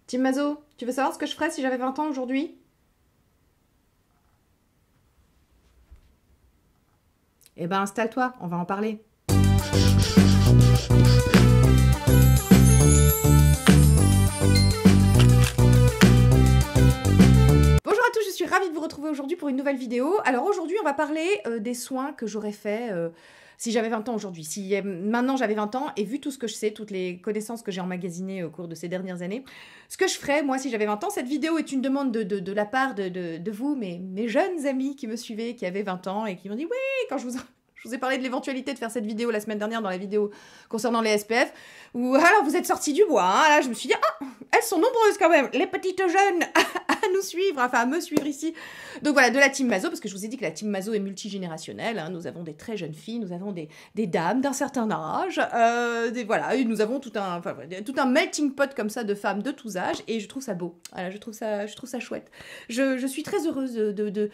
Team Mazo, tu veux savoir ce que je ferais si j'avais 20 ans aujourd'hui? Eh ben installe-toi, on va en parler. Bonjour à tous, je suis ravie de vous retrouver aujourd'hui pour une nouvelle vidéo. Alors aujourd'hui, on va parler des soins que j'aurais fait si j'avais 20 ans aujourd'hui. Si maintenant j'avais 20 ans et vu tout ce que je sais, toutes les connaissances que j'ai emmagasinées au cours de ces dernières années, ce que je ferais moi si j'avais 20 ans, cette vidéo est une demande de la part de vous, mes jeunes amis qui me suivaient, qui avaient 20 ans et qui m'ont dit oui, quand je vous ai parlé de l'éventualité de faire cette vidéo la semaine dernière dans la vidéo concernant les SPF, où alors vous êtes sortis du bois, hein, là je me suis dit, ah, elles sont nombreuses quand même, les petites jeunes à nous suivre, enfin à me suivre ici. Donc voilà, de la team Mazo, parce que je vous ai dit que la team Mazo est multigénérationnelle, hein, nous avons des très jeunes filles, nous avons des dames d'un certain âge, voilà, et nous avons tout un melting pot comme ça de femmes de tous âges, et je trouve ça beau, voilà, je trouve ça chouette. Je suis très heureuse de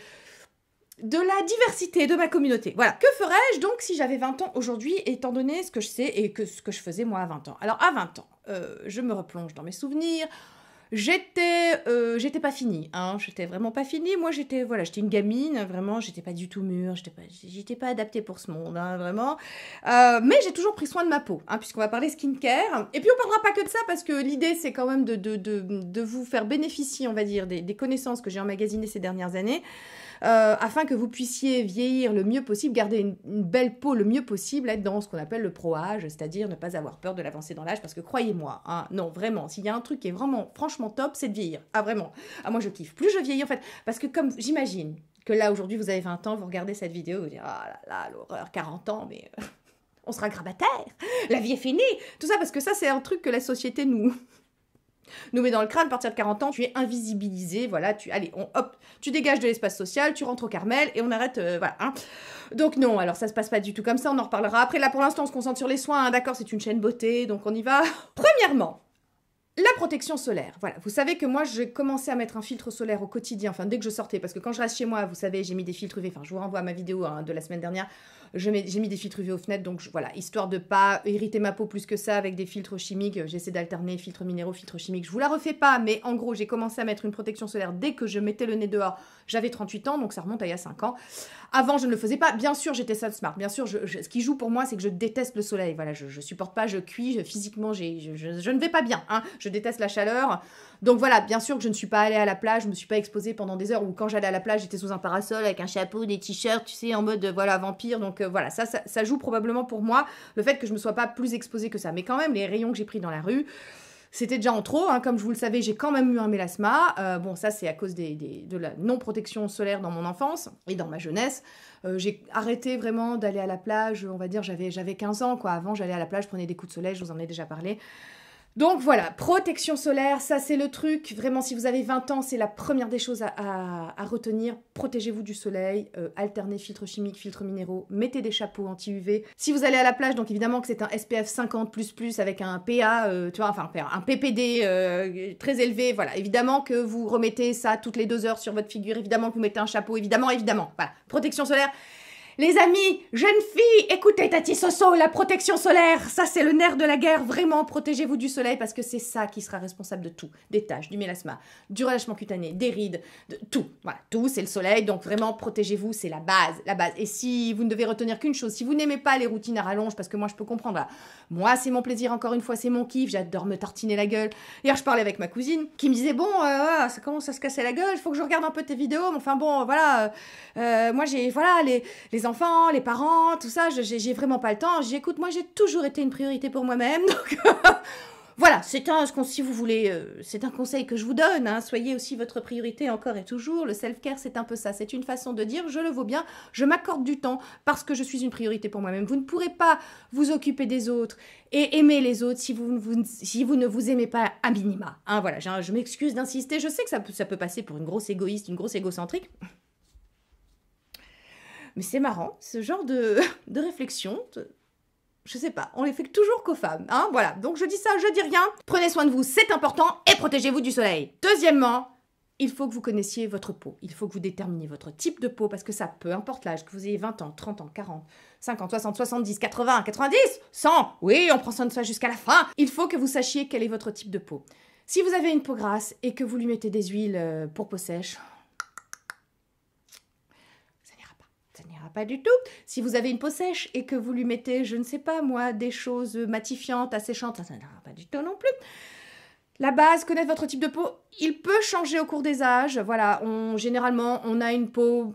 la diversité de ma communauté. Voilà. Que ferais-je donc si j'avais 20 ans aujourd'hui, étant donné ce que je sais et ce que je faisais moi à 20 ans? Alors à 20 ans, je me replonge dans mes souvenirs. J'étais pas finie, hein, j'étais vraiment pas finie. Moi, j'étais une gamine, vraiment, j'étais pas du tout mûre, j'étais pas adaptée pour ce monde, hein, vraiment. Mais j'ai toujours pris soin de ma peau, hein, puisqu'on va parler skincare. Et puis, on parlera pas que de ça, parce que l'idée, c'est quand même de vous faire bénéficier, on va dire, des connaissances que j'ai emmagasinées ces dernières années, afin que vous puissiez vieillir le mieux possible, garder une belle peau le mieux possible, être dans ce qu'on appelle le pro-âge, c'est-à-dire ne pas avoir peur de l'avancée dans l'âge, parce que croyez-moi, hein, non, vraiment, s'il y a un truc qui est vraiment, franchement top, c'est de vieillir. Ah, vraiment. Ah, moi, je kiffe. Plus je vieillis, en fait, parce que comme j'imagine que là, aujourd'hui, vous avez 20 ans, vous regardez cette vidéo, vous dites, ah là là, l'horreur, 40 ans, mais on sera grabataire, la vie est finie, tout ça, parce que ça, c'est un truc que la société nous met dans le crâne. À partir de 40 ans, tu es invisibilisé, voilà, hop, tu dégages de l'espace social, tu rentres au Carmel et on arrête, voilà, hein. Donc non, alors ça se passe pas du tout comme ça, on en reparlera après. Là, pour l'instant, on se concentre sur les soins, hein, d'accord, c'est une chaîne beauté, donc on y va. Premièrement, la protection solaire, voilà, vous savez que moi j'ai commencé à mettre un filtre solaire au quotidien, enfin dès que je sortais, parce que quand je reste chez moi, vous savez, j'ai mis des filtres UV, enfin je vous renvoie à ma vidéo, hein, de la semaine dernière, j'ai mis des filtres UV aux fenêtres, donc voilà, histoire de pas irriter ma peau plus que ça avec des filtres chimiques, j'essaie d'alterner filtres minéraux, filtres chimiques, je vous la refais pas, mais en gros j'ai commencé à mettre une protection solaire dès que je mettais le nez dehors, j'avais 38 ans, donc ça remonte à il y a 5 ans. Avant je ne le faisais pas, bien sûr j'étais sun smart, bien sûr, ce qui joue pour moi c'est que je déteste le soleil, voilà, je supporte pas, je cuis, physiquement je ne vais pas bien, hein, je déteste la chaleur. Donc voilà, bien sûr que je ne suis pas allée à la plage, je me suis pas exposée pendant des heures, ou quand j'allais à la plage, j'étais sous un parasol avec un chapeau, des t-shirts, tu sais, en mode, voilà, vampire. Donc voilà, ça joue probablement pour moi, le fait que je me sois pas plus exposée que ça. Mais quand même, les rayons que j'ai pris dans la rue, c'était déjà en trop, hein. Comme je vous le savez, j'ai quand même eu un mélasma. Bon, ça, c'est à cause de la non-protection solaire dans mon enfance et dans ma jeunesse. J'ai arrêté vraiment d'aller à la plage, on va dire, j'avais 15 ans, quoi. Avant, j'allais à la plage, je prenais des coups de soleil, je vous en ai déjà parlé. Donc voilà, protection solaire, ça c'est le truc. Vraiment, si vous avez 20 ans, c'est la première des choses à retenir. Protégez-vous du soleil, alternez filtres chimiques, filtres minéraux, mettez des chapeaux anti-UV. Si vous allez à la plage, donc évidemment que c'est un SPF 50++ avec un PA, tu vois, enfin un PPD très élevé. Voilà, évidemment que vous remettez ça toutes les 2 heures sur votre figure. Évidemment que vous mettez un chapeau, évidemment. Voilà, protection solaire. Les amis, jeunes filles, écoutez Tati Soso, la protection solaire, ça c'est le nerf de la guerre, vraiment, protégez-vous du soleil parce que c'est ça qui sera responsable de tout, des taches, du mélasma, du relâchement cutané, des rides, de tout, voilà, tout c'est le soleil, donc vraiment protégez-vous, c'est la base, et si vous ne devez retenir qu'une chose, si vous n'aimez pas les routines à rallonge, parce que moi je peux comprendre, voilà, moi c'est mon plaisir, encore une fois c'est mon kiff, j'adore me tartiner la gueule. Hier je parlais avec ma cousine qui me disait bon, ça commence à se casser la gueule, il faut que je regarde un peu tes vidéos, mais enfin bon, voilà, moi j'ai, voilà, les enfants, les parents, tout ça, j'ai vraiment pas le temps. J'écoute, moi j'ai toujours été une priorité pour moi-même, donc voilà, si vous voulez, c'est un conseil que je vous donne, hein, soyez aussi votre priorité encore et toujours. Le self-care, c'est un peu ça, c'est une façon de dire je le vaux bien, je m'accorde du temps parce que je suis une priorité pour moi-même. Vous ne pourrez pas vous occuper des autres et aimer les autres si vous ne vous aimez pas à minima. Hein, voilà, je m'excuse d'insister, je sais que ça peut passer pour une grosse égoïste, une grosse égocentrique. Mais c'est marrant, ce genre de réflexion, je sais pas, on les fait toujours qu'aux femmes, hein, voilà. Donc je dis ça, je dis rien, prenez soin de vous, c'est important, et protégez-vous du soleil. Deuxièmement, il faut que vous connaissiez votre peau, il faut que vous déterminiez votre type de peau, parce que ça, peu importe l'âge, que vous ayez 20 ans, 30 ans, 40, 50, 60, 70, 80, 90, 100, oui, on prend soin de ça jusqu'à la fin. Il faut que vous sachiez quel est votre type de peau. Si vous avez une peau grasse et que vous lui mettez des huiles pour peau sèche, ça n'ira pas. Ça n'ira pas du tout. Si vous avez une peau sèche et que vous lui mettez, je ne sais pas moi, des choses matifiantes, asséchantes, ça n'ira pas du tout non plus. La base, connaître votre type de peau, il peut changer au cours des âges. Voilà, généralement, on a une peau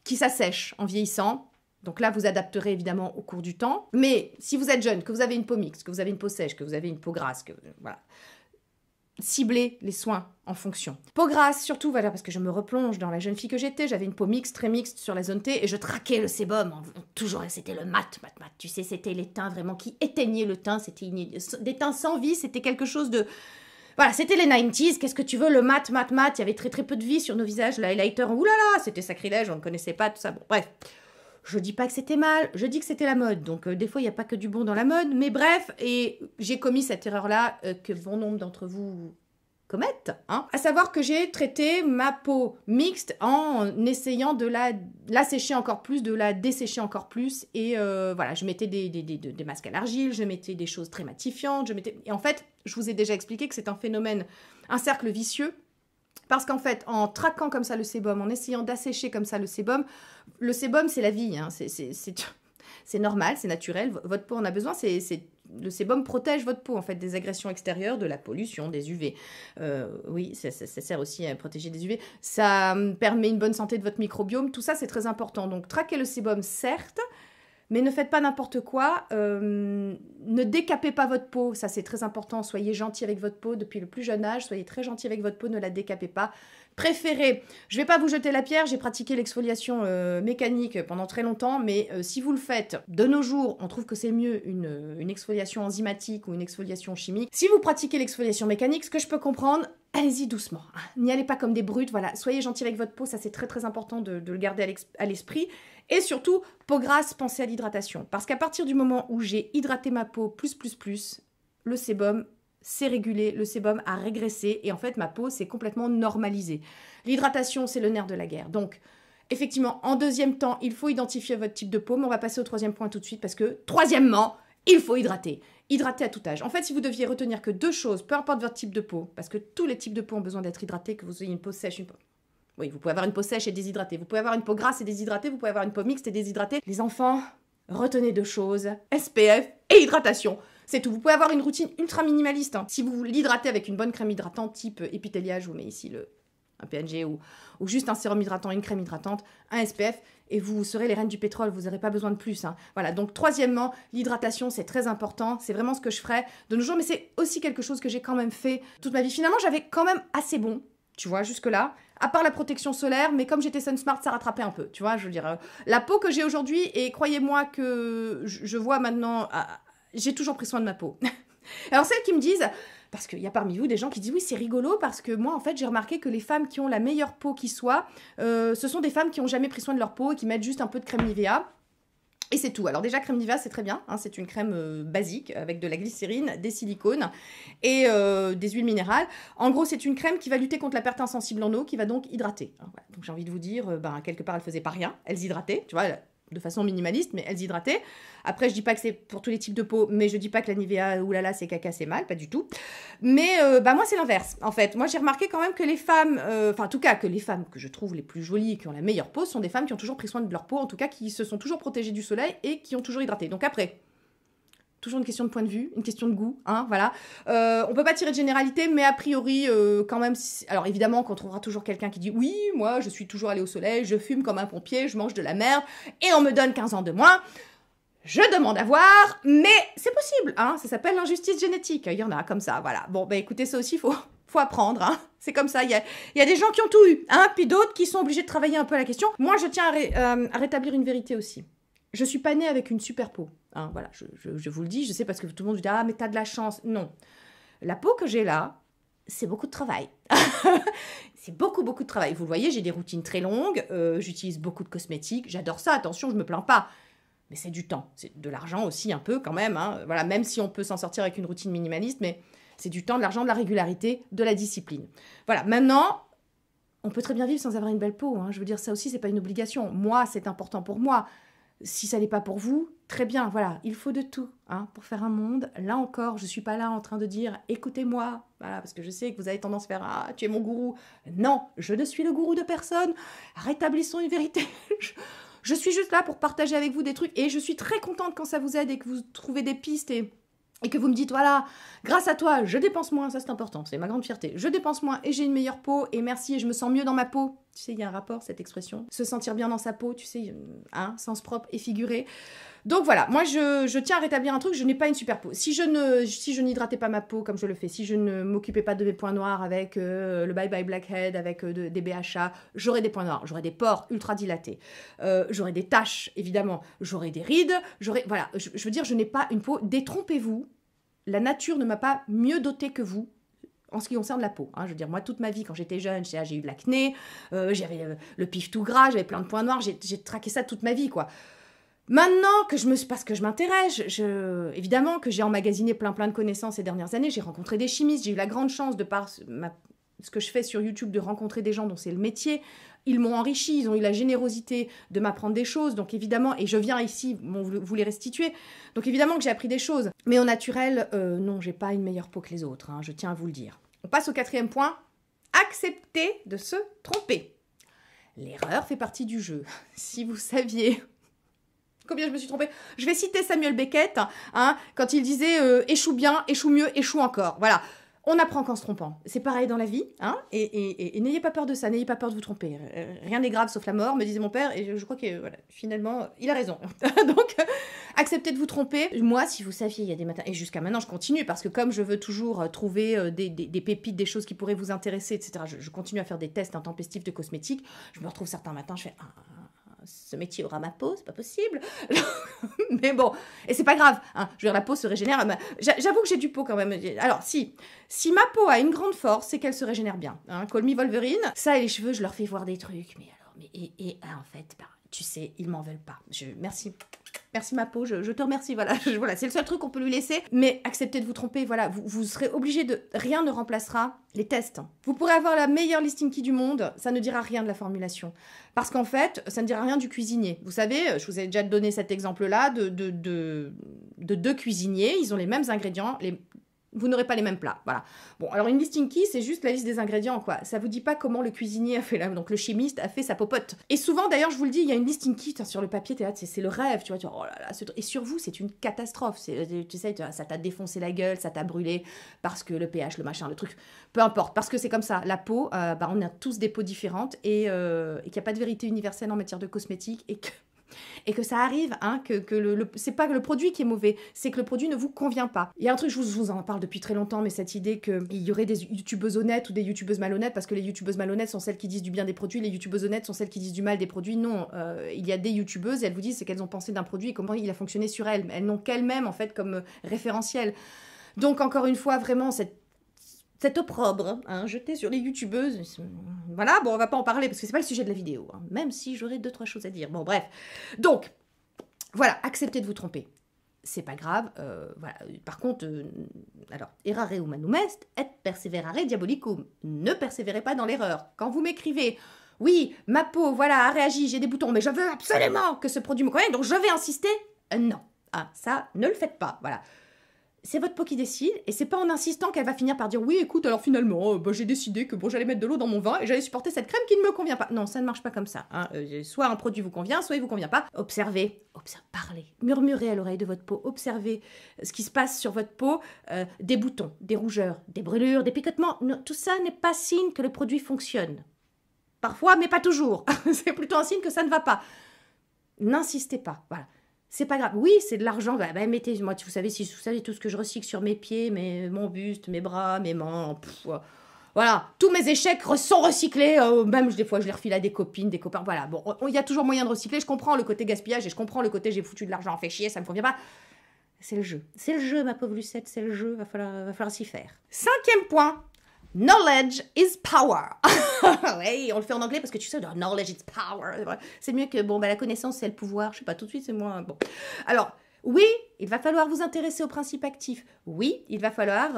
qui s'assèche en vieillissant. Donc là, vous adapterez évidemment au cours du temps. Mais si vous êtes jeune, que vous avez une peau mixte, que vous avez une peau sèche, que vous avez une peau grasse, voilà, ciblez les soins en fonction. Peau grasse, surtout, voilà, parce que je me replonge dans la jeune fille que j'étais. J'avais une peau mixte, très mixte sur la zone T et je traquais le sébum. Toujours, c'était le mat. Tu sais, c'était les teints vraiment qui éteignaient le teint. C'était des teints sans vie. C'était quelque chose de... Voilà, c'était les 90s. Qu'est-ce que tu veux? Le mat. Il y avait très très peu de vie sur nos visages. Le highlighter, oulala, c'était sacrilège. On ne connaissait pas tout ça. Bon, bref. Je dis pas que c'était mal, je dis que c'était la mode. Donc des fois, il n'y a pas que du bon dans la mode. Mais bref, et j'ai commis cette erreur-là que bon nombre d'entre vous commettent. Hein. À savoir que j'ai traité ma peau mixte en essayant de la sécher encore plus, de la dessécher encore plus. Et voilà, je mettais des masques à l'argile, je mettais des choses très matifiantes. Et en fait, je vous ai déjà expliqué que c'est un phénomène, un cercle vicieux. Parce qu'en fait, en traquant comme ça le sébum, en essayant d'assécher comme ça le sébum, c'est la vie, hein, c'est normal, c'est naturel, votre peau en a besoin, le sébum protège votre peau en fait des agressions extérieures, de la pollution, des UV. Oui, ça sert aussi à protéger des UV. Ça permet une bonne santé de votre microbiome, tout ça c'est très important. Donc traquez le sébum, certes, mais ne faites pas n'importe quoi, ne décapez pas votre peau, ça c'est très important, soyez gentil avec votre peau depuis le plus jeune âge, soyez très gentil avec votre peau, ne la décapez pas. Préférez, je ne vais pas vous jeter la pierre, j'ai pratiqué l'exfoliation mécanique pendant très longtemps, mais si vous le faites de nos jours, on trouve que c'est mieux une exfoliation enzymatique ou une exfoliation chimique. Si vous pratiquez l'exfoliation mécanique, ce que je peux comprendre, allez-y doucement, hein. N'y allez pas comme des brutes, voilà, soyez gentil avec votre peau, ça c'est très très important de le garder à l'esprit. Et surtout, peau grasse, pensez à l'hydratation. Parce qu'à partir du moment où j'ai hydraté ma peau plus, le sébum s'est régulé, le sébum a régressé et en fait ma peau s'est complètement normalisée. L'hydratation, c'est le nerf de la guerre. Donc, effectivement, en deuxième temps, il faut identifier votre type de peau, mais on va passer au troisième point tout de suite parce que, troisièmement, il faut hydrater. Hydrater à tout âge. En fait, si vous deviez retenir que deux choses, peu importe votre type de peau, parce que tous les types de peau ont besoin d'être hydratés, que vous ayez une peau sèche, une peau... Oui, vous pouvez avoir une peau sèche et déshydratée. Vous pouvez avoir une peau grasse et déshydratée. Vous pouvez avoir une peau mixte et déshydratée. Les enfants, retenez deux choses, SPF et hydratation. C'est tout. Vous pouvez avoir une routine ultra minimaliste. Hein. Si vous l'hydratez avec une bonne crème hydratante type épithélia, je vous mets ici un PNG ou juste un sérum hydratant, une crème hydratante, un SPF, et vous serez les reines du pétrole, vous n'aurez pas besoin de plus. Hein. Voilà, donc troisièmement, l'hydratation, c'est très important, c'est vraiment ce que je ferai de nos jours, mais c'est aussi quelque chose que j'ai quand même fait toute ma vie. Finalement, j'avais quand même assez bon, tu vois, jusque-là, à part la protection solaire, mais comme j'étais Sun Smart, ça rattrapait un peu, tu vois, je veux dire, la peau que j'ai aujourd'hui, et croyez-moi que je vois maintenant, j'ai toujours pris soin de ma peau. Alors celles qui me disent... Parce qu'il y a parmi vous des gens qui disent « Oui, c'est rigolo parce que moi, en fait, j'ai remarqué que les femmes qui ont la meilleure peau qui soit, ce sont des femmes qui n'ont jamais pris soin de leur peau et qui mettent juste un peu de crème Nivea. » Et c'est tout. Alors déjà, crème Nivea, c'est très bien. Hein, c'est une crème basique avec de la glycérine, des silicones et des huiles minérales. En gros, c'est une crème qui va lutter contre la perte insensible en eau, qui va donc hydrater. Hein, voilà. Donc j'ai envie de vous dire, quelque part, elles faisaient pas rien. Elles hydrataient, tu vois, de façon minimaliste, mais elles hydrataient. Après, je dis pas que c'est pour tous les types de peau, mais je dis pas que la Nivea, oulala, c'est caca, c'est mal, pas du tout. Mais moi, c'est l'inverse, en fait. Moi, j'ai remarqué quand même que les femmes, en tout cas, que les femmes que je trouve les plus jolies et qui ont la meilleure peau, sont des femmes qui ont toujours pris soin de leur peau, en tout cas, qui se sont toujours protégées du soleil et qui ont toujours hydraté. Donc après... Toujours une question de point de vue, une question de goût, hein, voilà. On peut pas tirer de généralité, mais a priori, quand même... Alors évidemment, qu'on trouvera toujours quelqu'un qui dit « Oui, moi, je suis toujours allé au soleil, je fume comme un pompier, je mange de la merde, et on me donne 15 ans de moins. » Je demande à voir, mais c'est possible, hein. Ça s'appelle l'injustice génétique. Il y en a comme ça, voilà. Bon, écoutez, ça aussi, faut apprendre, hein. C'est comme ça, il y a des gens qui ont tout eu, hein, puis d'autres qui sont obligés de travailler un peu la question. Moi, je tiens à rétablir une vérité aussi. Je suis pas née avec une super peau. Hein, voilà, je vous le dis, je sais parce que tout le monde dit « Ah, mais t'as de la chance ». Non. La peau que j'ai là, c'est beaucoup de travail. C'est beaucoup de travail. Vous le voyez, j'ai des routines très longues, j'utilise beaucoup de cosmétiques, j'adore ça, attention, je me plains pas. Mais c'est du temps, c'est de l'argent aussi un peu quand même. Hein. Voilà, même si on peut s'en sortir avec une routine minimaliste, mais c'est du temps, de l'argent, de la régularité, de la discipline. Voilà, maintenant, on peut très bien vivre sans avoir une belle peau. Hein. Je veux dire, ça aussi, c'est pas une obligation. Moi, c'est important pour moi. Si ça n'est pas pour vous, très bien, voilà, il faut de tout hein, pour faire un monde. Là encore, je ne suis pas là en train de dire « écoutez-moi », voilà, parce que je sais que vous avez tendance à faire « ah, tu es mon gourou ». Non, je ne suis le gourou de personne. Rétablissons une vérité. Je suis juste là pour partager avec vous des trucs et je suis très contente quand ça vous aide et que vous trouvez des pistes et que vous me dites, voilà, grâce à toi, je dépense moins, ça c'est important, c'est ma grande fierté. Je dépense moins et j'ai une meilleure peau et merci et je me sens mieux dans ma peau. Tu sais, il y a un rapport, cette expression. Se sentir bien dans sa peau, tu sais, hein, sens propre et figuré. Donc voilà, moi je tiens à rétablir un truc, je n'ai pas une super peau. Si je n'hydratais pas ma peau comme je le fais, si je ne m'occupais pas de mes points noirs avec le Bye Bye Blackhead, avec des BHA, j'aurais des points noirs, j'aurais des pores ultra dilatés, j'aurais des taches évidemment, j'aurais des rides, voilà, je veux dire, je n'ai pas une peau, détrompez-vous, la nature ne m'a pas mieux dotée que vous. En ce qui concerne la peau, hein, je veux dire, moi, toute ma vie, quand j'étais jeune, j'ai eu de l'acné, j'avais le pif tout gras, j'avais plein de points noirs, j'ai traqué ça toute ma vie, quoi. Maintenant parce que je m'intéresse, évidemment que j'ai emmagasiné plein de connaissances ces dernières années, j'ai rencontré des chimistes, j'ai eu la grande chance de par ce que je fais sur YouTube de rencontrer des gens dont c'est le métier. Ils m'ont enrichi, ils ont eu la générosité de m'apprendre des choses, donc évidemment, et je viens ici vous les restituer, donc évidemment que j'ai appris des choses. Mais au naturel, non, j'ai pas une meilleure peau que les autres, hein, je tiens à vous le dire. On passe au 4e point, accepter de se tromper. L'erreur fait partie du jeu. Si vous saviez combien je me suis trompée. Je vais citer Samuel Beckett, hein, quand il disait échoue bien, échoue mieux, échoue encore. Voilà. On apprend qu'en se trompant. C'est pareil dans la vie, hein, et n'ayez pas peur de ça, n'ayez pas peur de vous tromper. Rien n'est grave sauf la mort, me disait mon père, et je crois que voilà, finalement, il a raison. Donc, acceptez de vous tromper. Moi, si vous saviez, il y a des matins, et jusqu'à maintenant, je continue, parce que comme je veux toujours trouver des pépites, des choses qui pourraient vous intéresser, etc., je continue à faire des tests intempestifs de cosmétiques. Je me retrouve certains matins, je fais ce métier aura ma peau, c'est pas possible. Mais bon, et c'est pas grave, hein. Je veux dire, la peau se régénère. J'avoue que j'ai du peau quand même. Alors, si ma peau a une grande force, c'est qu'elle se régénère bien. Hein. Call me Wolverine. Ça et les cheveux, je leur fais voir des trucs. Mais alors, en fait, tu sais, ils m'en veulent pas. Merci ma peau, je te remercie, voilà, voilà, c'est le seul truc qu'on peut lui laisser, mais acceptez de vous tromper, voilà, vous serez obligé de... Rien ne remplacera les tests. Vous pourrez avoir la meilleure listing key du monde, ça ne dira rien de la formulation, parce qu'en fait, ça ne dira rien du cuisinier. Vous savez, je vous ai déjà donné cet exemple-là de deux cuisiniers, ils ont les mêmes ingrédients, vous n'aurez pas les mêmes plats, voilà. Bon, alors une listing key, c'est juste la liste des ingrédients, quoi. Ça vous dit pas comment le cuisinier a fait là, donc le chimiste a fait sa popote. Et souvent, d'ailleurs, je vous le dis, il y a une listing key sur le papier, t'es là, c'est le rêve, tu vois, oh là là, et sur vous, c'est une catastrophe. Tu sais, ça t'a défoncé la gueule, ça t'a brûlé, parce que le pH, le machin, le truc, peu importe, parce que c'est comme ça. La peau, on a tous des peaux différentes, et qu'il n'y a pas de vérité universelle en matière de cosmétique, et que ça arrive, hein, c'est pas que le produit qui est mauvais, c'est que le produit ne vous convient pas. Il y a un truc, je vous en parle depuis très longtemps, mais cette idée qu'il y aurait des youtubeuses honnêtes ou des youtubeuses malhonnêtes, parce que les youtubeuses malhonnêtes sont celles qui disent du bien des produits, les youtubeuses honnêtes sont celles qui disent du mal des produits. Non, il y a des youtubeuses, et elles vous disent ce qu'elles ont pensé d'un produit et comment il a fonctionné sur elles. Elles n'ont qu'elles-mêmes, en fait, comme référentiel. Donc, encore une fois, vraiment, cet opprobre, hein, jeté sur les youtubeuses. Voilà, bon, on va pas en parler parce que c'est pas le sujet de la vidéo, hein, même si j'aurais 2-3 choses à dire. Bon, bref. Donc, voilà, acceptez de vous tromper. C'est pas grave, voilà. Par contre, alors, errare humanum est, et perseverare diabolicum. Ne persévérez pas dans l'erreur. Quand vous m'écrivez, oui, ma peau, voilà, a réagi, j'ai des boutons, mais je veux absolument que ce produit me convienne, donc je vais insister. Non, ah, ça, ne le faites pas, voilà. C'est votre peau qui décide, et c'est pas en insistant qu'elle va finir par dire « Oui, écoute, alors finalement, j'ai décidé que j'allais mettre de l'eau dans mon vin et j'allais supporter cette crème qui ne me convient pas. » Non, ça ne marche pas comme ça. Hein. Soit un produit vous convient, soit il vous convient pas. Observez, parlez, murmurez à l'oreille de votre peau, observez ce qui se passe sur votre peau, des boutons, des rougeurs, des brûlures, des picotements. Non, tout ça n'est pas signe que le produit fonctionne. Parfois, mais pas toujours. C'est plutôt un signe que ça ne va pas. N'insistez pas, voilà. C'est pas grave. Oui, c'est de l'argent. Mettez, moi, vous savez, si vous savez tout ce que je recycle sur mes pieds, mon buste, mes bras, mes mains, voilà, tous mes échecs sont recyclés. Même des fois, je les refile à des copines, des copains. Voilà, bon, il y a toujours moyen de recycler. Je comprends le côté gaspillage et je comprends le côté j'ai foutu de l'argent, fait chier, ça me convient pas. C'est le jeu. C'est le jeu, ma pauvre Lucette, c'est le jeu. Va falloir s'y faire. 5e point. Knowledge is power. Oui, on le fait en anglais parce que tu sais, knowledge is power. C'est mieux que, la connaissance, c'est le pouvoir. Je sais pas, tout de suite, c'est moins bon. Alors, oui, il va falloir vous intéresser aux principes actifs. Oui, il va falloir...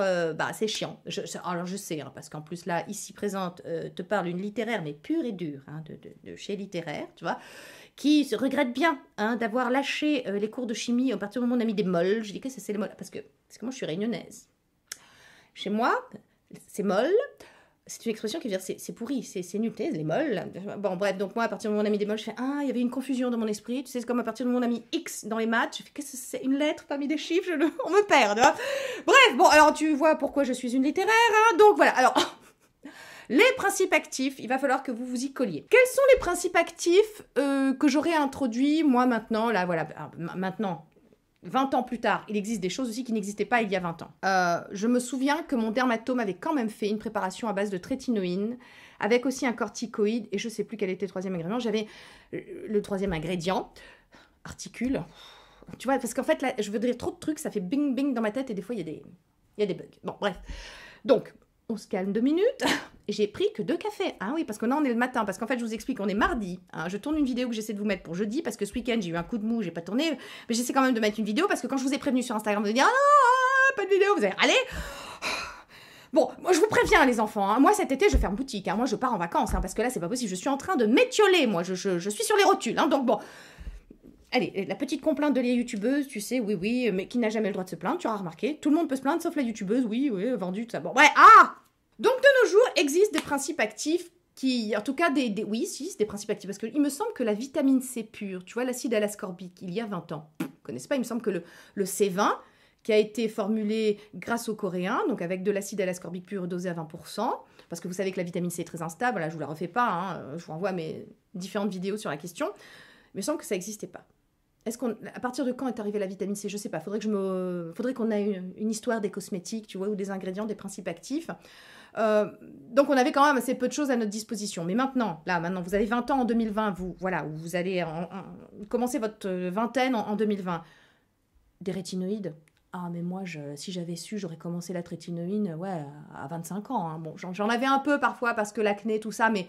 c'est chiant. Alors, je sais, hein, parce qu'en plus, là, ici présente, te parle une littéraire, mais pure et dure, hein, de chez littéraire, tu vois. qui se regrette bien hein, d'avoir lâché les cours de chimie à partir du moment où on a mis des molles. Je dis que c'est les molles, parce que moi je suis réunionnaise. Chez moi, c'est molle. C'est une expression qui veut dire c'est pourri, c'est nul, les molles. Bon, bref, donc moi, à partir du moment où on a mis des molles, je fais ah, il y avait une confusion dans mon esprit. Tu sais, c'est comme à partir du moment où on a mis X dans les maths, je fais qu'est-ce que c'est une lettre parmi des chiffres, on me perd. Hein. Bref, bon, alors tu vois pourquoi je suis une littéraire. Hein, donc voilà, alors. Les principes actifs, il va falloir que vous vous y colliez. Quels sont les principes actifs que j'aurais introduits, moi, maintenant, là, voilà, maintenant 20 ans plus tard, il existe des choses aussi qui n'existaient pas il y a 20 ans. Je me souviens que mon dermatome avait quand même fait une préparation à base de trétinoïne, avec aussi un corticoïde, et je ne sais plus quel était le troisième ingrédient. J'avais le troisième ingrédient, articule. Tu vois, parce qu'en fait, là, je veux dire trop de trucs, ça fait bing bing dans ma tête, et des fois, il y a des bugs. Bon, bref. Donc, on se calme 2 minutes. J'ai pris que 2 cafés. Ah oui, parce que là, on est le matin. Parce qu'en fait, je vous explique, on est mardi. Hein, je tourne une vidéo que j'essaie de vous mettre pour jeudi, parce que ce week-end, j'ai eu un coup de mou, j'ai pas tourné. Mais j'essaie quand même de mettre une vidéo, parce que quand je vous ai prévenu sur Instagram, vous allez dire « Ah non, pas de vidéo !» Vous allez râler. Bon, moi, je vous préviens, les enfants. Hein, moi, cet été, je ferme boutique. Hein, moi, je pars en vacances, hein, parce que là, c'est pas possible. Je suis en train de m'étioler, moi. Je suis sur les rotules. Hein, donc, bon... Allez, la petite complainte de les youtubeuses, tu sais, oui, mais qui n'a jamais le droit de se plaindre, tu auras remarqué. Tout le monde peut se plaindre, sauf la youtubeuse, oui, vendu, tout ça. Bon, ouais, donc, de nos jours, existent des principes actifs qui, en tout cas, oui, si, c'est des principes actifs. Parce qu'il me semble que la vitamine C pure, tu vois, l'acide L-ascorbique, il y a 20 ans, vous ne connaissez pas, il me semble que le C20, qui a été formulé grâce aux Coréens, donc avec de l'acide L-ascorbique pur dosé à 20%, parce que vous savez que la vitamine C est très instable, là, je ne vous la refais pas, hein, je vous renvoie à mes différentes vidéos sur la question, il me semble que ça n'existait pas. À partir de quand est arrivée la vitamine C? Je sais pas. Faudrait qu'on ait une histoire des cosmétiques, tu vois, ou des ingrédients, des principes actifs. Donc on avait quand même assez peu de choses à notre disposition. Mais maintenant, vous avez 20 ans en 2020, vous allez commencer votre vingtaine en 2020. Des rétinoïdes. Ah, mais moi, si j'avais su, j'aurais commencé la rétinoïde, à 25 ans. Hein. Bon, j'en avais un peu parfois parce que l'acné, tout ça, mais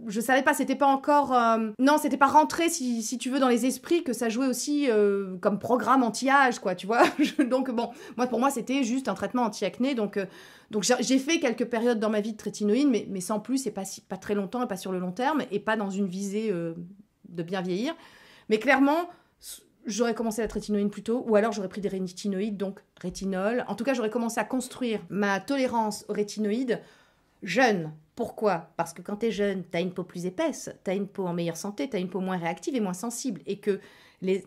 je savais pas, c'était pas encore... non, c'était pas rentré, si tu veux, dans les esprits, que ça jouait aussi comme programme anti-âge, quoi, tu vois. Donc, bon, pour moi, c'était juste un traitement anti-acné. Donc j'ai fait quelques périodes dans ma vie de trétinoïde, mais sans plus, et pas très longtemps, et pas sur le long terme, et pas dans une visée de bien vieillir. Mais clairement, j'aurais commencé la trétinoïde plus tôt, ou alors j'aurais pris des rétinoïdes, donc rétinol. En tout cas, j'aurais commencé à construire ma tolérance aux rétinoïdes jeune. Pourquoi? Parce que quand tu es jeune, tu as une peau plus épaisse, tu as une peau en meilleure santé, tu as une peau moins réactive et moins sensible. Et que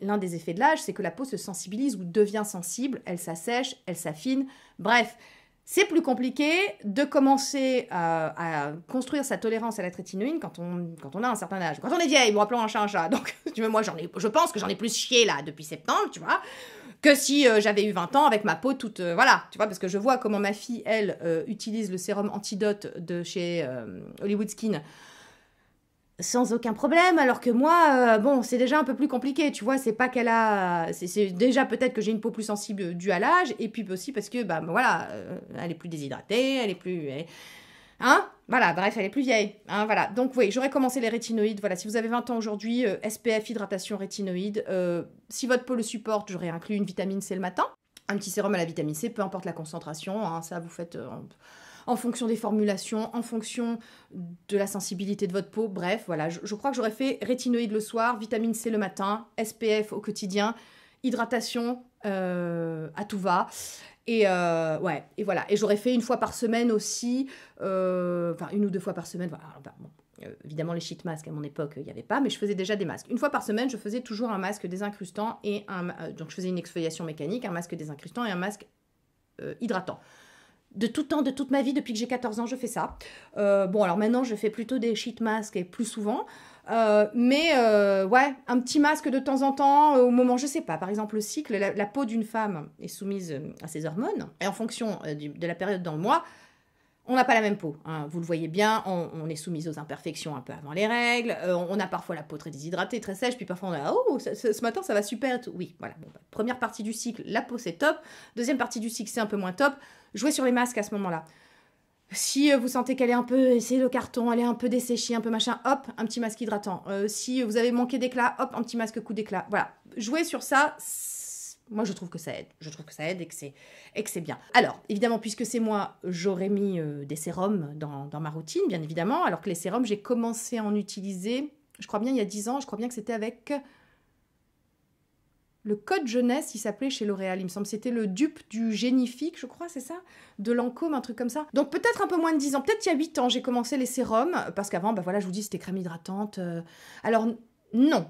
l'un des effets de l'âge, c'est que la peau se sensibilise ou devient sensible, elle s'assèche, elle s'affine. Bref, c'est plus compliqué de commencer à construire sa tolérance à la trétinoïde quand on a un certain âge. Quand on est vieille, bon, appelons un chat un chat. Donc, tu vois, moi, je pense que j'en ai plus chié là depuis septembre, tu vois, que si j'avais eu 20 ans avec ma peau toute... voilà, tu vois, parce que je vois comment ma fille, elle, utilise le sérum antidote de chez Hollywood Skin sans aucun problème, alors que moi, bon, c'est déjà un peu plus compliqué, tu vois, c'est pas qu'elle a... C'est déjà peut-être que j'ai une peau plus sensible due à l'âge, et puis aussi parce que, voilà, elle est plus déshydratée, elle est plus... Hein? Voilà, bref, elle est plus vieille. Hein, voilà. Donc, oui, j'aurais commencé les rétinoïdes. Voilà, si vous avez 20 ans aujourd'hui, SPF, hydratation, rétinoïdes. Si votre peau le supporte, j'aurais inclus une vitamine C le matin. Un petit sérum à la vitamine C, peu importe la concentration. Hein, ça, vous faites en fonction des formulations, en fonction de la sensibilité de votre peau. Bref, voilà, je crois que j'aurais fait rétinoïdes le soir, vitamine C le matin, SPF au quotidien, hydratation à tout va. Et voilà. Et j'aurais fait une fois par semaine aussi, enfin 1 ou 2 fois par semaine. Voilà. Évidemment, les sheet masks, à mon époque, il n'y avait pas, mais je faisais déjà des masques. 1 fois par semaine, je faisais toujours un masque désincrustant et donc je faisais une exfoliation mécanique, un masque désincrustant et un masque hydratant. De tout temps, de toute ma vie, depuis que j'ai 14 ans, je fais ça. Bon, alors maintenant, je fais plutôt des sheet masks et plus souvent. Mais un petit masque de temps en temps, au moment, je sais pas, par exemple le cycle, la peau d'une femme est soumise à ses hormones, et en fonction de la période dans le mois, on n'a pas la même peau, hein. Vous le voyez bien, on est soumise aux imperfections un peu avant les règles, on a parfois la peau très déshydratée, très sèche, puis parfois on a « Oh, ce matin ça va super !» Oui, voilà. Bon, première partie du cycle, la peau c'est top. Deuxième partie du cycle, c'est un peu moins top. Jouez sur les masques à ce moment-là. Si vous sentez qu'elle est un peu, c'est le carton, elle est un peu desséchée, un peu machin, hop, un petit masque hydratant. Si vous avez manqué d'éclat, hop, un petit masque coup d'éclat. Voilà, jouez sur ça. Moi, je trouve que ça aide. Je trouve que ça aide et que c'est bien. Alors, évidemment, puisque c'est moi, j'aurais mis des sérums dans ma routine, bien évidemment. Alors que les sérums, j'ai commencé à en utiliser Je crois bien il y a 10 ans, je crois bien que c'était avec le code jeunesse, il s'appelait chez L'Oréal, il me semble. C'était le dupe du Génifique, je crois, c'est ça? De Lancôme, un truc comme ça. Donc peut-être un peu moins de 10 ans, peut-être il y a 8 ans, j'ai commencé les sérums, parce qu'avant, bah voilà, je vous dis, c'était crème hydratante. Alors, non.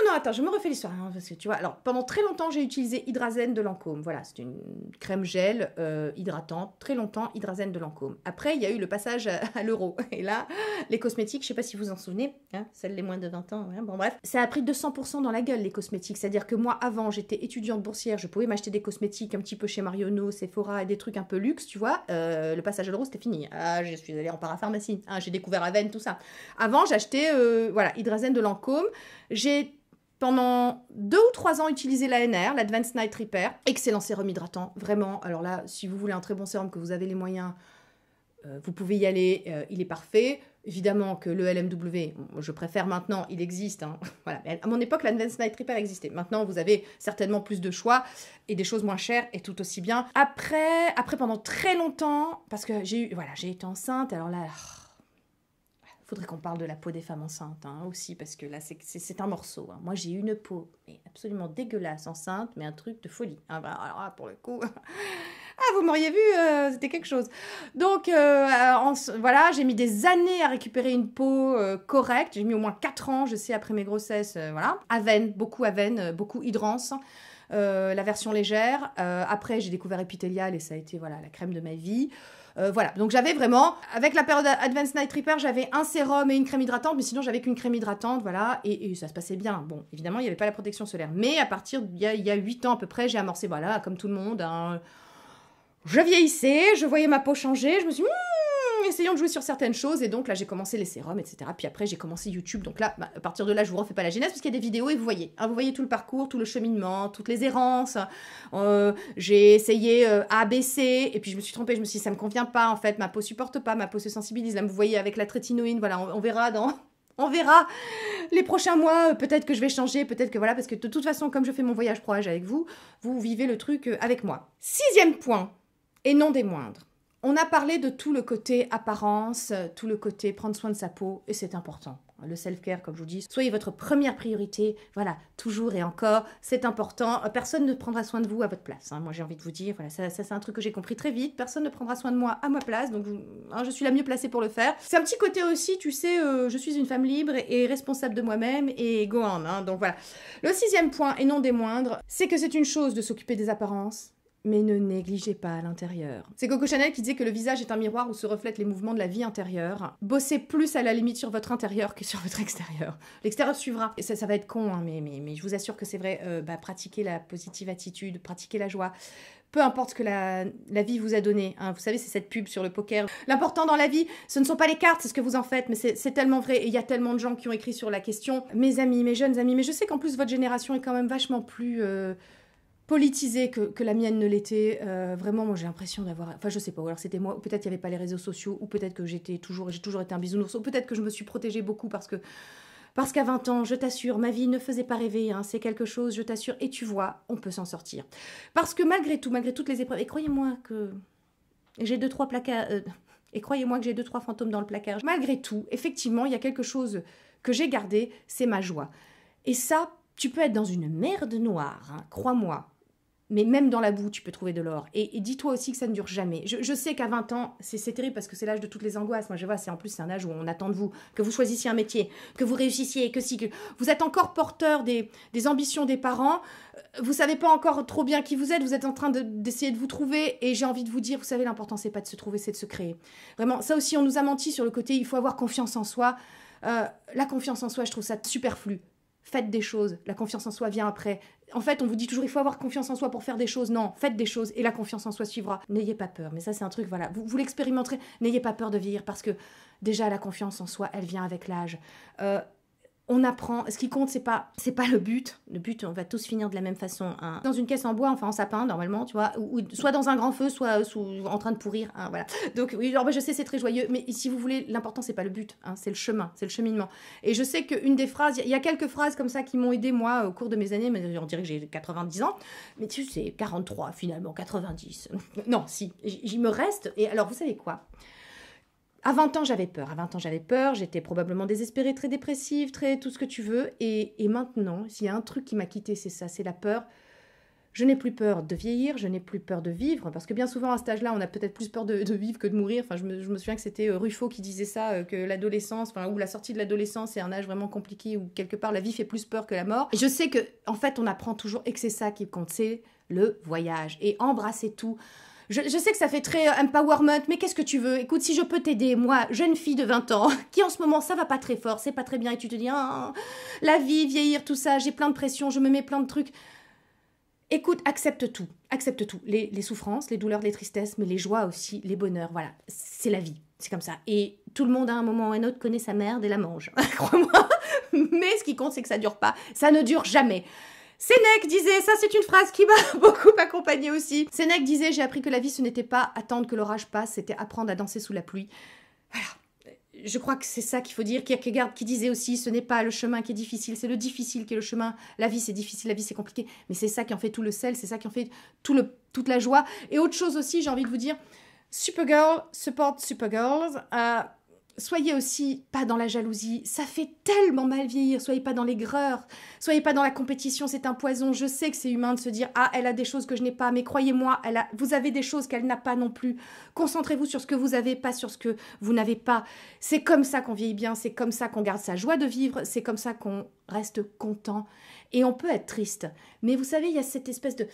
Non, attends, je me refais l'histoire, hein, parce que tu vois, alors pendant très longtemps j'ai utilisé Hydrazen de Lancôme, voilà, c'est une crème gel hydratante, très longtemps Hydrazen de Lancôme. Après il y a eu le passage à l'euro, et là, les cosmétiques, je sais pas si vous en souvenez, hein, celles les moins de 20 ans, hein, bon bref, ça a pris 200% dans la gueule les cosmétiques, c'est-à-dire que moi avant j'étais étudiante boursière, je pouvais m'acheter des cosmétiques un petit peu chez Marionneau, Sephora et des trucs un peu luxe, tu vois, le passage à l'euro c'était fini, ah, je suis allée en parapharmacie, hein, j'ai découvert Aven, tout ça. Avant j'achetais, voilà, Hydrazen de Lancôme, j'ai pendant 2 ou 3 ans utilisé l'ANR, l'Advanced Night Repair. Excellent sérum hydratant, vraiment. Alors là, si vous voulez un très bon sérum, que vous avez les moyens, vous pouvez y aller, il est parfait. Évidemment que le LMW, je préfère maintenant, il existe. Hein. Voilà. À mon époque, l'Advanced Night Repair existait. Maintenant, vous avez certainement plus de choix et des choses moins chères et tout aussi bien. Après pendant très longtemps, parce que j'ai été enceinte, alors là... Faudrait qu'on parle de la peau des femmes enceintes hein, aussi, parce que là, c'est un morceau. Hein. Moi, j'ai une peau mais absolument dégueulasse enceinte, mais un truc de folie. Hein, bah, alors là, pour le coup... Ah, vous m'auriez vu, c'était quelque chose. Donc, voilà, j'ai mis des années à récupérer une peau correcte. J'ai mis au moins 4 ans, je sais, après mes grossesses. Voilà. Aven, beaucoup Hydrance. La version légère. Après, j'ai découvert Epithelial et ça a été voilà, la crème de ma vie. Voilà, donc j'avais vraiment, avec la période Advanced Night Repair, j'avais un sérum et une crème hydratante, mais sinon j'avais qu'une crème hydratante, voilà, et ça se passait bien. Bon, évidemment, il n'y avait pas la protection solaire, mais à partir d'il y a 8 ans à peu près, j'ai amorcé, voilà, comme tout le monde, hein, je vieillissais, je voyais ma peau changer, je me suis dit, essayons de jouer sur certaines choses, et donc là j'ai commencé les sérums, etc. Puis après j'ai commencé YouTube, donc là, à partir de là je vous refais pas la genèse, parce qu'il y a des vidéos et vous voyez tout le parcours, tout le cheminement, toutes les errances, j'ai essayé A, B, C, et puis je me suis trompée, je me suis dit ça me convient pas en fait, ma peau supporte pas, ma peau se sensibilise, là vous voyez avec la trétinoïne, voilà, on verra les prochains mois, peut-être que je vais changer, peut-être que voilà, parce que de toute façon, comme je fais mon voyage pro âge avec vous, vous vivez le truc avec moi. 6e point, et non des moindres. On a parlé de tout le côté apparence, tout le côté prendre soin de sa peau, et c'est important. Le self-care, comme je vous dis, soyez votre première priorité, voilà, toujours et encore, c'est important. Personne ne prendra soin de vous à votre place. Hein. Moi, j'ai envie de vous dire, voilà, ça c'est un truc que j'ai compris très vite, personne ne prendra soin de moi à ma place, donc hein, je suis la mieux placée pour le faire. C'est un petit côté aussi, tu sais, je suis une femme libre et responsable de moi-même, et go on, hein, donc voilà. Le 6e point, et non des moindres, c'est que c'est une chose de s'occuper des apparences, mais ne négligez pas l'intérieur. C'est Coco Chanel qui disait que le visage est un miroir où se reflètent les mouvements de la vie intérieure. Bossez plus à la limite sur votre intérieur que sur votre extérieur. L'extérieur suivra. Et ça va être con, hein, mais je vous assure que c'est vrai. Pratiquez la positive attitude, pratiquez la joie. Peu importe ce que la vie vous a donné. Hein. Vous savez, c'est cette pub sur le poker. L'important dans la vie, ce ne sont pas les cartes, c'est ce que vous en faites, mais c'est tellement vrai. Et il y a tellement de gens qui ont écrit sur la question. Mes amis, mes jeunes amis, mais je sais qu'en plus, votre génération est quand même vachement plus... politisée que la mienne ne l'était. Vraiment, moi, j'ai l'impression d'avoir... Enfin, je sais pas, ou alors c'était moi, ou peut-être il n'y avait pas les réseaux sociaux, ou peut-être que j'ai toujours été un bisounours, ou peut-être que je me suis protégée beaucoup parce qu'à 20 ans, je t'assure, ma vie ne faisait pas rêver, hein, c'est quelque chose, je t'assure, et tu vois, on peut s'en sortir. Parce que malgré tout, malgré toutes les épreuves, et croyez-moi que j'ai 2-3 placards... et croyez-moi que j'ai 2-3 fantômes dans le placard. Malgré tout, effectivement, il y a quelque chose que j'ai gardé, c'est ma joie. Et ça, tu peux être dans une merde noire, hein, crois-moi. Mais même dans la boue, tu peux trouver de l'or. Et dis-toi aussi que ça ne dure jamais. Je sais qu'à 20 ans, c'est terrible parce que c'est l'âge de toutes les angoisses. Moi, je vois, en plus, c'est un âge où on attend de vous que vous choisissiez un métier, que vous réussissiez, que vous êtes encore porteur des ambitions des parents. Vous savez pas encore trop bien qui vous êtes en train d'essayer de vous trouver. Et j'ai envie de vous dire, vous savez, l'important, c'est pas de se trouver, c'est de se créer. Vraiment, ça aussi, on nous a menti sur le côté, il faut avoir confiance en soi. La confiance en soi, je trouve ça superflu. Faites des choses, la confiance en soi vient après. En fait, on vous dit toujours, il faut avoir confiance en soi pour faire des choses. Non, faites des choses et la confiance en soi suivra. N'ayez pas peur, mais ça c'est un truc, voilà, vous l'expérimenterez. N'ayez pas peur de vieillir parce que déjà la confiance en soi, elle vient avec l'âge. On apprend, ce qui compte, c'est pas le but. Le but, on va tous finir de la même façon. Hein. Dans une caisse en bois, enfin en sapin, normalement, tu vois, ou soit dans un grand feu, soit en train de pourrir. Hein, voilà. Donc, oui, alors, je sais, c'est très joyeux, mais si vous voulez, l'important, c'est pas le but, hein, c'est le chemin, c'est le cheminement. Et je sais qu'une des phrases, il y a quelques phrases comme ça qui m'ont aidé, moi, au cours de mes années, mais on dirait que j'ai 90 ans, mais tu sais, 43 finalement, 90. Non, si, j'y me reste. Et alors, vous savez quoi ? À 20 ans, j'avais peur. À 20 ans, j'avais peur. J'étais probablement désespérée, très dépressive, très tout ce que tu veux. Et maintenant, s'il y a un truc qui m'a quittée, c'est ça, c'est la peur. Je n'ai plus peur de vieillir, je n'ai plus peur de vivre, parce que bien souvent à cet âge-là, on a peut-être plus peur de vivre que de mourir. Enfin, je me souviens que c'était Ruffo qui disait ça, que l'adolescence, enfin, ou la sortie de l'adolescence, c'est un âge vraiment compliqué où quelque part la vie fait plus peur que la mort. Et je sais que, en fait, on apprend toujours et que c'est ça qui compte, c'est le voyage et embrasser tout. Je sais que ça fait très empowerment, mais qu'est-ce que tu veux? Écoute, si je peux t'aider, moi, jeune fille de 20 ans, qui en ce moment, ça va pas très fort, c'est pas très bien, et tu te dis, ah, la vie, vieillir, tout ça, j'ai plein de pression, je me mets plein de trucs. Écoute, accepte tout, les souffrances, les douleurs, les tristesses, mais les joies aussi, les bonheurs, voilà, c'est la vie, c'est comme ça. Et tout le monde à un moment ou à un autre connaît sa merde et la mange, crois-moi, mais ce qui compte, c'est que ça dure pas, ça ne dure jamais. Sénèque disait, ça c'est une phrase qui m'a beaucoup accompagnée aussi, Sénèque disait, j'ai appris que la vie ce n'était pas attendre que l'orage passe, c'était apprendre à danser sous la pluie. Voilà. Je crois que c'est ça qu'il faut dire. Kierkegaard qui disait aussi, ce n'est pas le chemin qui est difficile, c'est le difficile qui est le chemin. La vie c'est difficile, la vie c'est compliqué, mais c'est ça qui en fait tout le sel, c'est ça qui en fait toute la joie. Et autre chose aussi, j'ai envie de vous dire, Supergirl support Supergirls. Soyez aussi pas dans la jalousie, ça fait tellement mal vieillir, soyez pas dans l'aigreur, soyez pas dans la compétition, c'est un poison. Je sais que c'est humain de se dire, ah, elle a des choses que je n'ai pas, mais croyez-moi, vous avez des choses qu'elle n'a pas non plus. Concentrez-vous sur ce que vous avez, pas sur ce que vous n'avez pas. C'est comme ça qu'on vieillit bien, c'est comme ça qu'on garde sa joie de vivre, c'est comme ça qu'on reste content. Et on peut être triste, mais vous savez, il y a cette espèce de...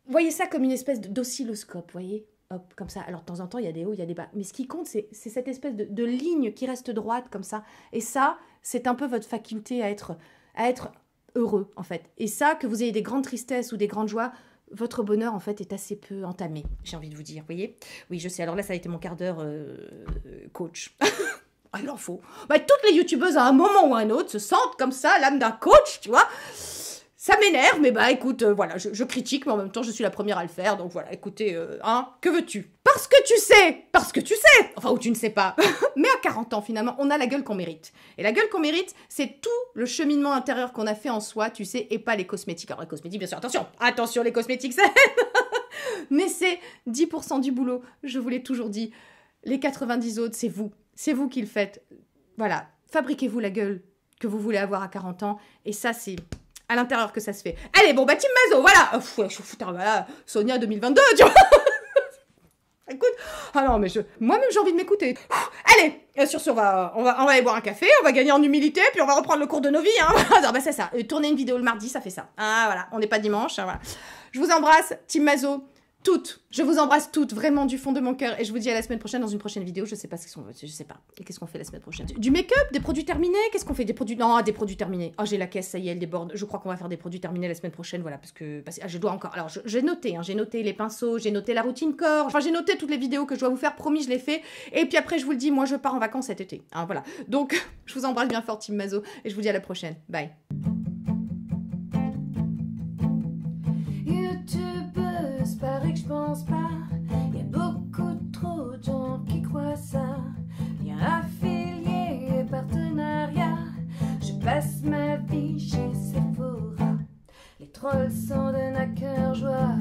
Voyez ça comme une espèce d'oscilloscope, voyez ? Hop, comme ça. Alors, de temps en temps, il y a des hauts, il y a des bas. Mais ce qui compte, c'est cette espèce de ligne qui reste droite, comme ça. Et ça, c'est un peu votre faculté à être heureux, en fait. Et ça, que vous ayez des grandes tristesses ou des grandes joies, votre bonheur, en fait, est assez peu entamé, j'ai envie de vous dire, vous voyez ? Oui, je sais. Alors là, ça a été mon quart d'heure coach. Ah, il en faut. Bah, toutes les youtubeuses, à un moment ou à un autre, se sentent comme ça, l'âme d'un coach, tu vois ? Ça m'énerve, mais bah écoute, voilà, je critique, mais en même temps, je suis la première à le faire, donc voilà, écoutez, que veux-tu ? Parce que tu sais, enfin, ou tu ne sais pas, mais à 40 ans, finalement, on a la gueule qu'on mérite. Et la gueule qu'on mérite, c'est tout le cheminement intérieur qu'on a fait en soi, tu sais, et pas les cosmétiques. Alors les cosmétiques, bien sûr, attention, les cosmétiques, c'est... mais c'est 10% du boulot, je vous l'ai toujours dit, les 90 autres, c'est vous qui le faites. Voilà, fabriquez-vous la gueule que vous voulez avoir à 40 ans, et ça, c'est... à l'intérieur que ça se fait. Allez, bon, bah, Team Mazo, voilà. Putain, voilà, Sonia 2022, tu vois. Écoute, ah non, mais moi-même, j'ai envie de m'écouter. Allez, sur ce, on va aller boire un café, on va gagner en humilité, puis on va reprendre le cours de nos vies, hein. Non, bah, c'est ça. Tourner une vidéo le mardi, ça fait ça. Ah, voilà, on n'est pas dimanche, hein, voilà. Je vous embrasse, Team Mazo. Toutes, je vous embrasse toutes, vraiment du fond de mon cœur, et je vous dis à la semaine prochaine dans une prochaine vidéo. Je sais pas Et qu'est-ce qu'on fait la semaine prochaine? Du make-up, des produits terminés. Qu'est-ce qu'on fait? Des produits? Non, des produits terminés. Oh, j'ai la caisse, ça y est, elle déborde. Je crois qu'on va faire des produits terminés la semaine prochaine, voilà, parce que je dois encore. Alors, j'ai noté, j'ai noté les pinceaux, j'ai noté la routine corps. Enfin, j'ai noté toutes les vidéos que je dois vous faire. Promis, je les fais. Et puis après, je vous le dis, moi, je pars en vacances cet été. Hein, voilà. Donc, je vous embrasse bien fort, Team Mazo, et je vous dis à la prochaine. Bye. Paraît que je pense pas, y a beaucoup trop de gens qui croient ça. Lien affilié et partenariat, je passe ma vie chez Sephora. Les trolls sont de naqueur joie.